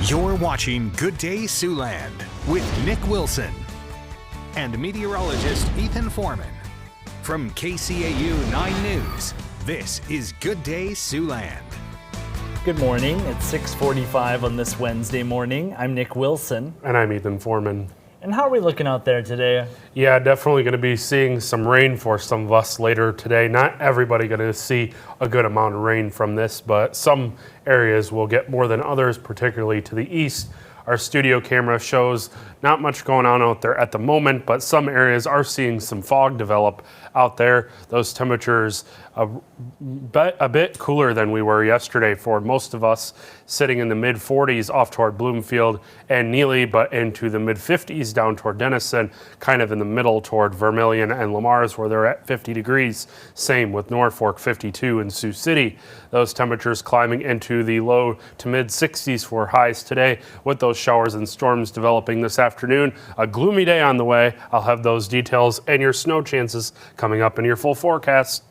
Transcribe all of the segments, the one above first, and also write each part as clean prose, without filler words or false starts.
You're watching Good Day Siouxland with Nick Wilson and meteorologist Ethan Foreman. From KCAU 9 News, this is Good Day Siouxland. Good morning. It's 6:45 on this Wednesday morning. I'm Nick Wilson. And I'm Ethan Foreman. And how are we looking out there today? Yeah, definitely going to be seeing some rain for some of us later today. Not everybody going to see a good amount of rain from this, but some areas will get more than others, particularly to the east. Our studio camera shows not much going on out there at the moment, but some areas are seeing some fog develop out there. Those temperatures a bit cooler than we were yesterday for most of us, sitting in the mid 40s off toward Bloomfield and Neely, but into the mid 50s down toward Denison, kind of in the middle toward Vermilion and Lamar's where they're at 50 degrees. Same with Norfolk, 52 in Sioux City. Those temperatures climbing into the low to mid 60s for highs today, with those showers and storms developing this afternoon. A gloomy day on the way. I'll have those details and your snow chances coming up in your full forecast.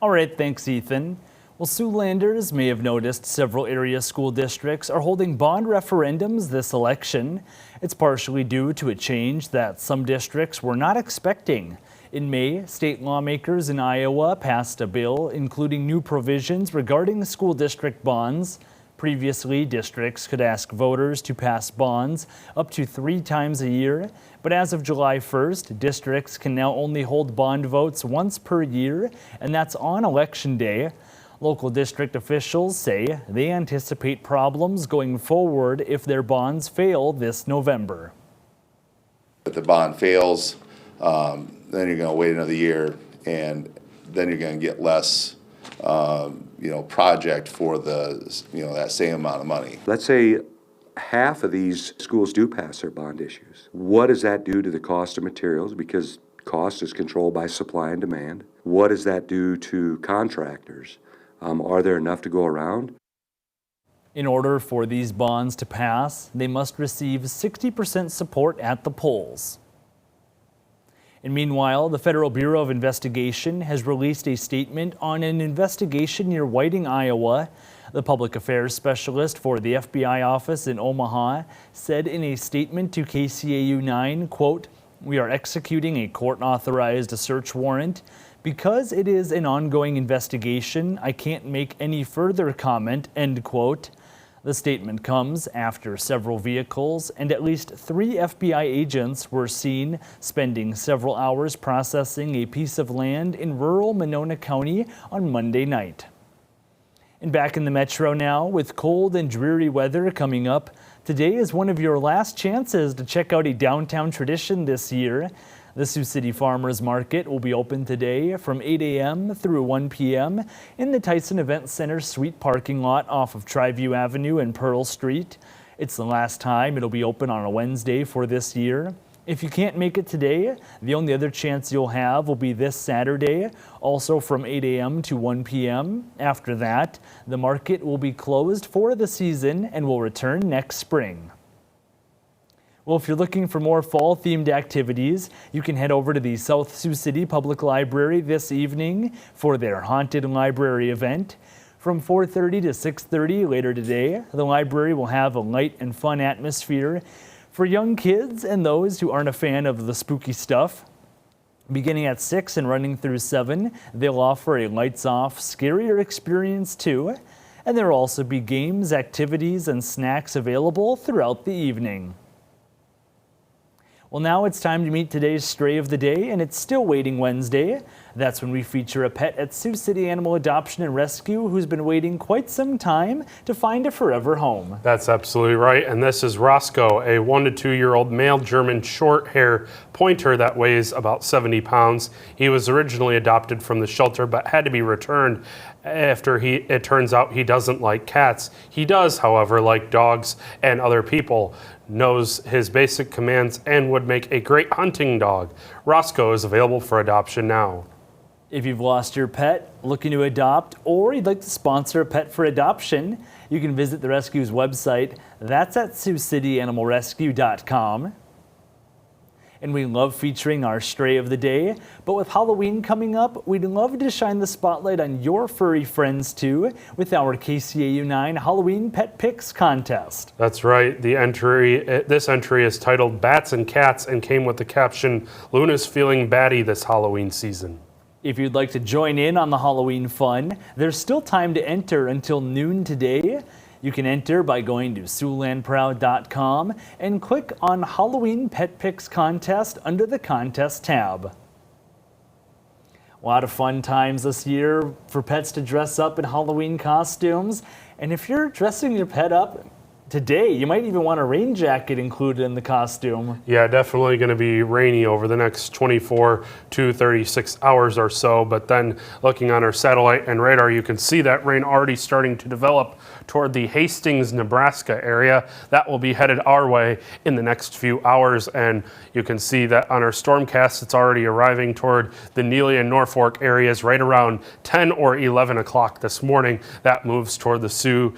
All right, thanks, Ethan. Well, Siouxlanders may have noticed several area school districts are holding bond referendums this election. It's partially due to a change that some districts were not expecting. In May, state lawmakers in Iowa passed a bill including new provisions regarding school district bonds. Previously, districts could ask voters to pass bonds up to 3 times a year, but as of July 1st, districts can now only hold bond votes once per year, and that's on Election Day. Local district officials say they anticipate problems going forward if their bonds fail this November. If the bond fails, then you're going to wait another year, and then you're going to get less project for the, that same amount of money. Let's say half of these schools do pass their bond issues. What does that do to the cost of materials? Because cost is controlled by supply and demand. What does that do to contractors? Are there enough to go around? In order for these bonds to pass, they must receive 60% support at the polls. And meanwhile, the Federal Bureau of Investigation has released a statement on an investigation near Whiting, Iowa. The public affairs specialist for the FBI office in Omaha said in a statement to KCAU-9, quote, "We are executing a court-authorized search warrant. Because it is an ongoing investigation, I can't make any further comment," end quote. The statement comes after several vehicles and at least 3 FBI agents were seen spending several hours processing a piece of land in rural Monona County on Monday night. And back in the metro now, with cold and dreary weather coming up, today is one of your last chances to check out a downtown tradition this year. The Sioux City Farmers Market will be open today from 8 a.m. through 1 p.m. in the Tyson Event Center suite parking lot off of Triview Avenue and Pearl Street. It's the last time it'll be open on a Wednesday for this year. If you can't make it today, the only other chance you'll have will be this Saturday, also from 8 a.m. to 1 p.m. After that, the market will be closed for the season and will return next spring. Well, if you're looking for more fall-themed activities, you can head over to the South Sioux City Public Library this evening for their Haunted Library event. From 4:30 to 6:30 later today, the library will have a light and fun atmosphere for young kids and those who aren't a fan of the spooky stuff. Beginning at 6 and running through 7, they'll offer a lights-off, scarier experience too. And there will also be games, activities, and snacks available throughout the evening. Well, now it's time to meet today's Stray of the Day, and it's still Waiting Wednesday. That's when we feature a pet at Sioux City Animal Adoption and Rescue who's been waiting quite some time to find a forever home. That's absolutely right, and this is Roscoe, a 1 to 2 year old male German short hair pointer that weighs about 70 pounds. He was originally adopted from the shelter but had to be returned after it turns out he doesn't like cats. He does, however, like dogs and other people, knows his basic commands, and would make a great hunting dog. Roscoe is available for adoption now. If you've lost your pet, looking to adopt, or you'd like to sponsor a pet for adoption, you can visit the rescue's website. That's at SiouxCityAnimalRescue.com. And we love featuring our stray of the day, but with Halloween coming up, we'd love to shine the spotlight on your furry friends too with our KCAU-9 Halloween Pet Picks contest. That's right. This entry is titled Bats and Cats and came with the caption, Luna's feeling batty this Halloween season. If you'd like to join in on the Halloween fun, there's still time to enter until noon today. You can enter by going to siouxlandproud.com and click on Halloween Pet Picks Contest under the Contest tab. A lot of fun times this year for pets to dress up in Halloween costumes. And if you're dressing your pet up today, you might even want a rain jacket included in the costume. Yeah, definitely going to be rainy over the next 24 to 36 hours or so. But then looking on our satellite and radar, you can see that rain already starting to develop toward the Hastings, Nebraska area. That will be headed our way in the next few hours. And you can see that on our stormcast, it's already arriving toward the Neely and Norfolk areas right around 10 or 11 o'clock this morning. That moves toward the Sioux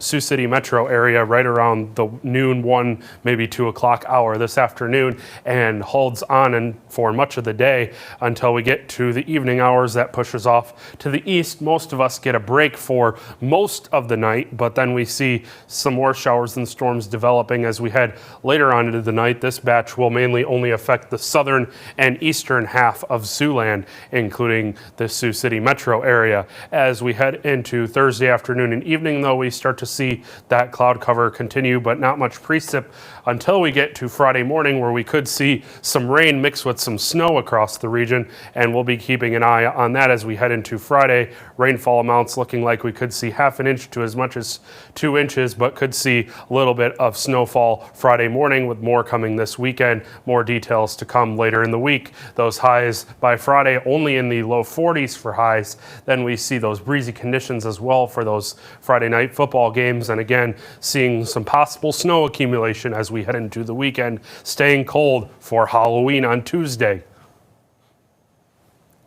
City metro area right around the noon, 1, maybe 2 o'clock hour this afternoon, and holds on and for much of the day until we get to the evening hours. That pushes off to the east. Most of us get a break for most of the night, but then we see some more showers and storms developing as we head later on into the night. This batch will mainly only affect the southern and eastern half of Siouxland, including the Sioux City metro area. As we head into Thursday afternoon and evening, though, we start to see that cloud cover continue, but not much precip until we get to Friday morning, where we could see some rain mixed with some snow across the region, and we'll be keeping an eye on that as we head into Friday. Rainfall amounts looking like we could see half an inch to as much as 2 inches, but could see a little bit of snowfall Friday morning, with more coming this weekend. More details to come later in the week. Those highs by Friday only in the low 40s for highs. Then we see those breezy conditions as well for those Friday night football games, and again seeing some possible snow accumulation as we head into the weekend, staying cold for Halloween on Tuesday.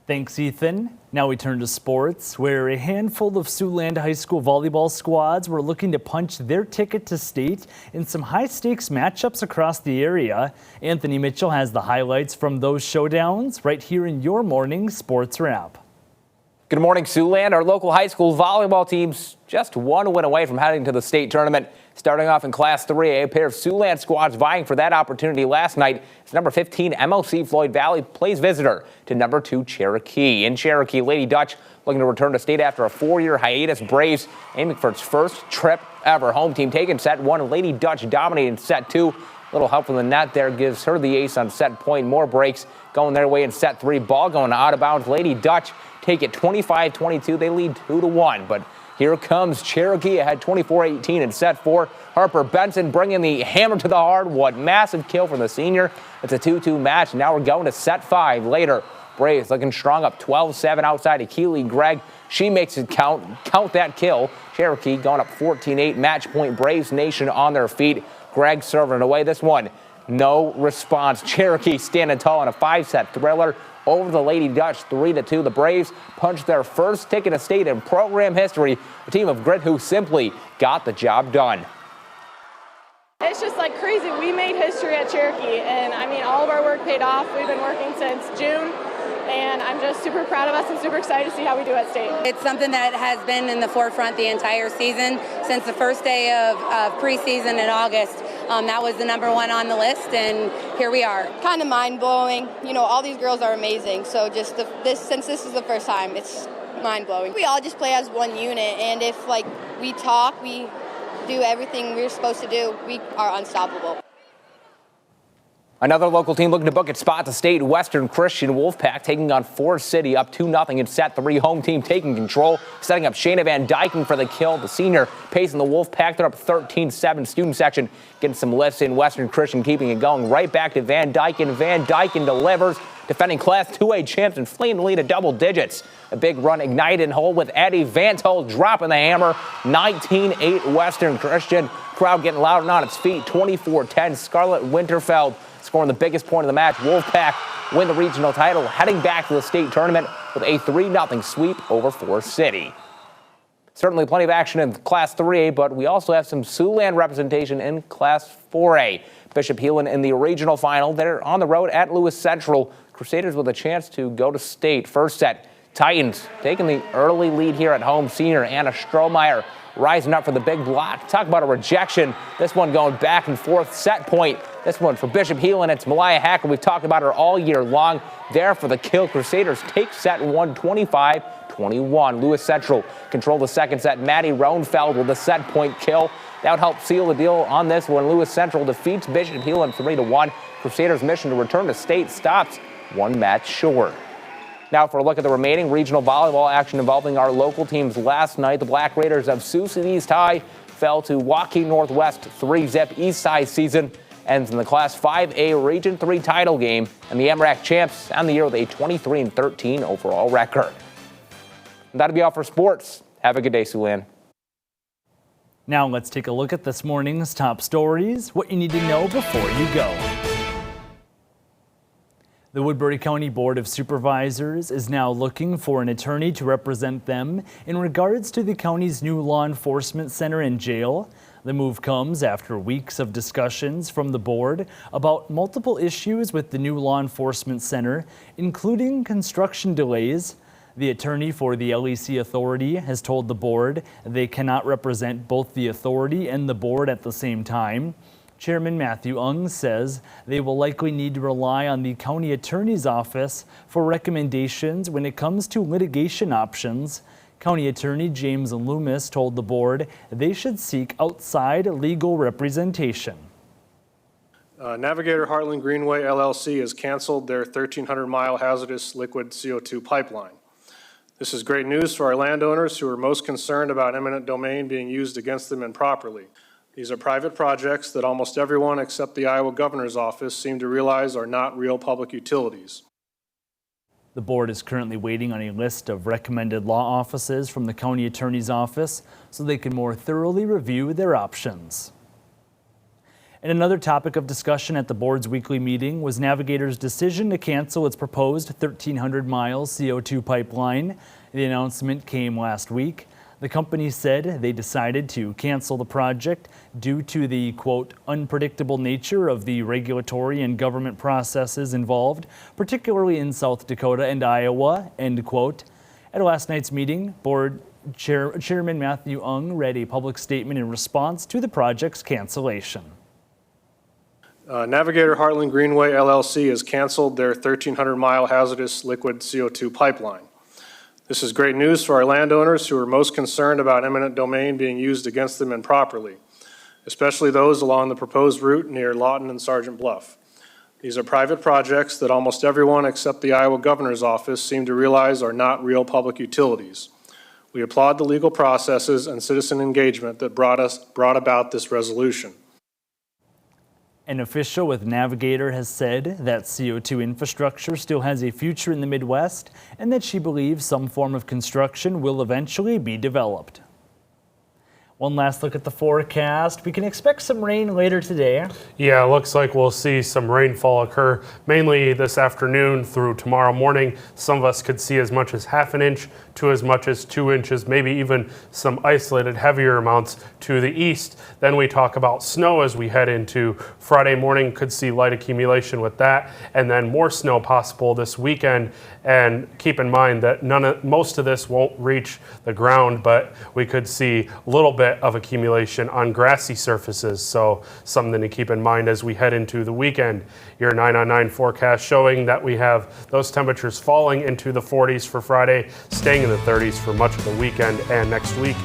Thanks, Ethan. Now we turn to sports, where a handful of Siouxland High School volleyball squads were looking to punch their ticket to state in some high-stakes matchups across the area. Anthony Mitchell has the highlights from those showdowns right here in your morning sports wrap. Good morning, Siouxland. Our local high school volleyball team's just one win away from heading to the state tournament. Starting off in Class 3A, a pair of Siouxland squads vying for that opportunity last night. It's number 15 MLC Floyd Valley plays visitor to number 2 Cherokee. In Cherokee, Lady Dutch looking to return to state after a 4-year hiatus. Braves aiming for its first trip ever. Home team taking set 1. Lady Dutch dominating set 2. Little help from the net there gives her the ace on set point. More breaks going their way in set 3. Ball going out of bounds. Lady Dutch take it 25-22. They lead 2-1, but here comes Cherokee ahead 24-18 in set 4. Harper Benson bringing the hammer to the hardwood. Massive kill from the senior. It's a 2-2 match. Now we're going to set 5 later. Braves looking strong up 12-7 outside of Keely Gregg. She makes it count that kill. Cherokee going up 14-8. Match point. Braves Nation on their feet. Gregg serving away this one. No response. Cherokee standing tall in a 5-set thriller over the Lady Dutch, 3-2. The Braves punched their first ticket to state in program history. A team of grit who simply got the job done. It's just like crazy. We made history at Cherokee, and I mean, all of our work paid off. We've been working since June, and I'm just super proud of us and super excited to see how we do at state. It's something that has been in the forefront the entire season. Since the first day of preseason in August, that was the number 1 on the list, and here we are. Kind of mind-blowing. You know, all these girls are amazing, so just since this is the first time, it's mind-blowing. We all just play as one unit, and if, like, we talk, we do everything we're supposed to do, we are unstoppable. Another local team looking to book its spot to state. Western Christian Wolfpack taking on Forest City up 2-0 in set 3. Home team taking control, setting up Shayna Van Dyken for the kill. The senior pacing the Wolfpack. They're up 13-7. Student section getting some lifts in. Western Christian keeping it going. Right back to Van Dyken. Van Dyken delivers. Defending Class 2A champs and fleeing the lead to double digits. A big run ignited and hold with Eddie Vantol dropping the hammer. 19-8 Western Christian. Crowd getting loud and on its feet. 24-10 Scarlett Winterfeld scoring the biggest point of the match. Wolfpack win the regional title, heading back to the state tournament with a 3-0 sweep over Forest City. Certainly plenty of action in Class 3A, but we also have some Siouxland representation in Class 4A. Bishop Heelan in the regional final. They're on the road at Lewis Central. Crusaders with a chance to go to state. First set, Titans taking the early lead here at home. Senior Anna Strohmeyer rising up for the big block. Talk about a rejection. This one going back and forth. Set point. This one for Bishop Heelan. It's Malaya Hacker. We've talked about her all year long. There for the kill. Crusaders take set 1, 25-21. Lewis Central control the second set. Maddie Roenfeld with a set point kill. That would help seal the deal on this one. Lewis Central defeats Bishop Heelan 3-1. Crusaders' mission to return to state stops one match short. Now for a look at the remaining regional volleyball action involving our local teams last night. The Black Raiders of Sioux East High fell to Joaquin Northwest 3-zip. East High season ends in the Class 5A Region 3 title game, and the MRAC champs end the year with a 23-13 overall record. And that'll be all for sports. Have a good day, Siouxland. Now let's take a look at this morning's top stories, what you need to know before you go. The Woodbury County Board of Supervisors is now looking for an attorney to represent them in regards to the county's new law enforcement center and jail. The move comes after weeks of discussions from the board about multiple issues with the new law enforcement center, including construction delays. The attorney for the LEC Authority has told the board they cannot represent both the authority and the board at the same time. Chairman Matthew Ung says they will likely need to rely on the county attorney's office for recommendations when it comes to litigation options. County Attorney James Loomis told the board they should seek outside legal representation. Navigator Heartland Greenway LLC has canceled their 1,300-mile hazardous liquid CO2 pipeline. This is great news for our landowners who are most concerned about eminent domain being used against them improperly. These are private projects that almost everyone except the Iowa Governor's Office seem to realize are not real public utilities. The board is currently waiting on a list of recommended law offices from the county attorney's office so they can more thoroughly review their options. And another topic of discussion at the board's weekly meeting was Navigator's decision to cancel its proposed 1,300-mile CO2 pipeline. The announcement came last week. The company said they decided to cancel the project due to the, quote, unpredictable nature of the regulatory and government processes involved, particularly in South Dakota and Iowa, end quote. At last night's meeting, board Chairman Matthew Ung read a public statement in response to the project's cancellation. Navigator Heartland Greenway LLC has canceled their 1,300-mile hazardous liquid CO2 pipeline. This is great news for our landowners who are most concerned about eminent domain being used against them improperly, especially those along the proposed route near Lawton and Sergeant Bluff. These are private projects that almost everyone except the Iowa Governor's Office seem to realize are not real public utilities. We applaud the legal processes and citizen engagement that brought about this resolution. An official with Navigator has said that CO2 infrastructure still has a future in the Midwest and that she believes some form of construction will eventually be developed. One last look at the forecast. We can expect some rain later today. Yeah, it looks like we'll see some rainfall occur mainly this afternoon through tomorrow morning. Some of us could see as much as half an inch to as much as 2 inches, maybe even some isolated heavier amounts to the east. Then we talk about snow as we head into Friday morning. Could see light accumulation with that, and then more snow possible this weekend. And keep in mind that most of this won't reach the ground, but we could see a little bit of accumulation on grassy surfaces. So something to keep in mind as we head into the weekend. Your 9-on-9 forecast showing that we have those temperatures falling into the 40s for Friday, staying in the 30s for much of the weekend and next week.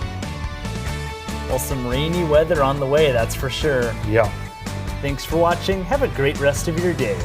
Well, some rainy weather on the way, that's for sure. Yeah. Thanks for watching. Have a great rest of your day.